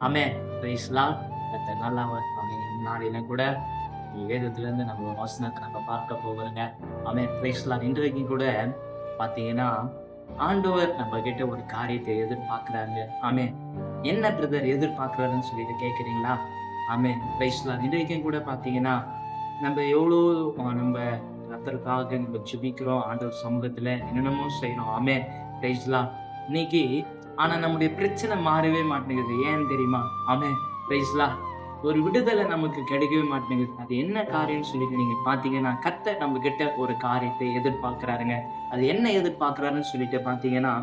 ஆமென். Praise Lord. கர்த்தர் நல்லவர். ஆமென். நாளில கூட வேதத்திலிருந்து நம்ம ஒரு வசனத்தை நம்ம பார்க்க போகிறோங்க. ஆமென். Praise Lord. இன்றைக்கு கூட பார்த்தீங்கன்னா, ஆண்டவர் நம்ம கிட்ட ஒரு காரியத்தை எதிர்பார்க்கிறாங்க. ஆமென். என்ன பிரதர் எதிர்பார்க்கிறாருன்னு சொல்லிட்டு கேட்கிறீங்களா? ஆமென். Praise Lord. இன்றைக்கும் கூட பார்த்தீங்கன்னா, நம்ம எவ்வளோ நம்ம கர்த்தருக்காக நம்ம ஜெபிக்கிறோம். ஆண்டவர் சமூகத்தில என்னென்னமோ செய்றோம். ஆமென். Praise Lord. இன்னைக்கு ஆனா நம்முடைய பிரச்சனை மாறவே மாட்டேங்குது. ஏன் தெரியுமா? ஆமென். Praise Lord. ஒரு விடுதலை நமக்கு கிடைக்கவே மாட்டேங்குது. அது என்ன காரியம்னு சொல்லிட்டு நீங்க பார்த்தீங்கன்னா, கர்த்தர் நம்மகிட்ட ஒரு காரியத்தை எதிர்பார்க்கிறாருங்க. அது என்ன எதிர்பார்க்கிறாருன்னு சொல்லிட்டு பார்த்தீங்கன்னா,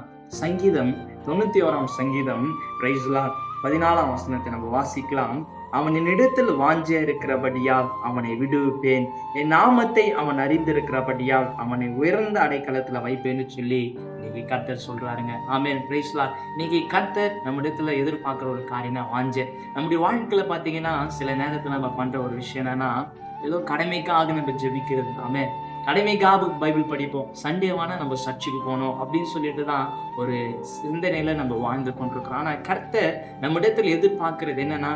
சங்கீதம் 91ஆம் சங்கீதம் பிரைஸ் லார்ட் 14ஆம் வசனத்தை நம்ம வாசிக்கலாம். அவன் என்னிடத்தில் வாஞ்சையா இருக்கிறபடியால் அவனை விடுவிப்பேன். என் நாமத்தை அவன் அறிந்திருக்கிறபடியால் அவனை உயர்ந்த அடைக்கலத்துல வைப்பேன்னு சொல்லி இன்னைக்கு கர்த்தர் சொல்றாருங்க. ஆமென். Praise Lord. இன்னைக்கு கர்த்தர் நம்ம இடத்துல எதிர்பார்க்கிற ஒரு காரியம்னா வாஞ்சை. நம்முடைய வாழ்க்கையில பாத்தீங்கன்னா சில நேரத்துல நம்ம பண்ற ஒரு விஷயம் என்னன்னா, ஏதோ கடமைக்காக நம்ம ஜெபிக்கிறது. ஆமென். கடமைக்காக பைபிள் படிப்போம். சண்டேவானா நம்ம சர்ச்சுக்கு போகணும் அப்படின்னு சொல்லிட்டு தான் ஒரு சிந்தனையில நம்ம வாழ்ந்து கொண்டிருக்கிறோம். ஆனா கர்த்தர் நம்ம இடத்துல எதிர்பார்க்கிறது என்னன்னா,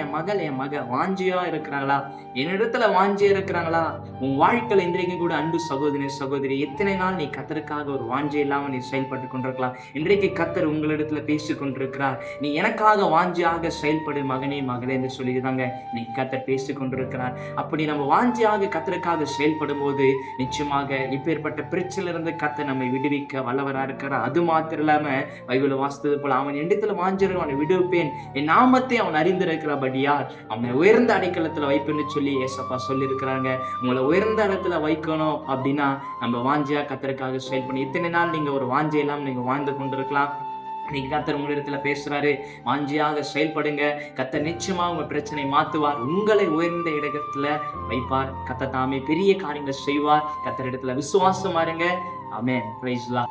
என் மக வாஞ்சியா இருக்கிறாங்களா? என்னிடத்துல வாஞ்சியா இருக்கிறாங்களா? உன் வாழ்க்கையில இன்றைக்கு கூட அன்பு சகோதரி எத்தனை நாள் நீ கர்த்தருக்காக ஒரு வாஞ்சை இல்லாம நீ செயல்பட்டு கொண்டிருக்கலாம். இன்றைக்கு கர்த்தர் உங்களிடத்துல பேசிக் கொண்டிருக்கிறார். நீ எனக்காக வாஞ்சியாக செயல்படு மகனே மகளே என்று சொல்லிதாங்க நீ கர்த்தர் பேசிக் கொண்டிருக்கிறார். அப்படி நம்ம வாஞ்சியாக கர்த்தருக்காக செயல்படும் போது நிச்சயமாக இப்பேற்பட்ட பிரச்சனையிலிருந்து கர்த்தர் நம்மை விடுவிக்க வல்லவரா இருக்கிறார். அது மாத்திரம் இல்லாம பைபிள் வாசித்தது போல அவன் இடத்துல வாஞ்சிருக்க அவனை விடுவிப்பேன், என் நாமத்தை அவன் அறிந்திருக்கிறபடியால் அவனை உயர்ந்த அடைக்கலத்துல வைப்பேன்னு சொல்லி ஏசப்பா சொல்லி இருக்கிறாங்க. உங்களை உயர்ந்த இடத்துல வைக்கணும் அப்படின்னா நம்ம வாஞ்சியா கர்த்தருக்காக செயல்படணும். இத்தனை நாள் நீங்க ஒரு வாஞ்சை இல்லாம நீங்க வாழ்ந்து கொண்டிருக்கலாம். இன்னைக்கு கர்த்தர் உங்களிடத்துல பேசுறாரு, வாஞ்சியாக செயல்படுங்க. கர்த்தர் நிச்சயமா உங்க பிரச்சனை மாத்துவார், உங்களை உயர்ந்த இடத்துல வைப்பார். கர்த்தர் தாமே பெரிய காரியங்களை செய்வார். கர்த்தர் இடத்துல விசுவாசமா இருங்க. ஆமென். Praise the Lord.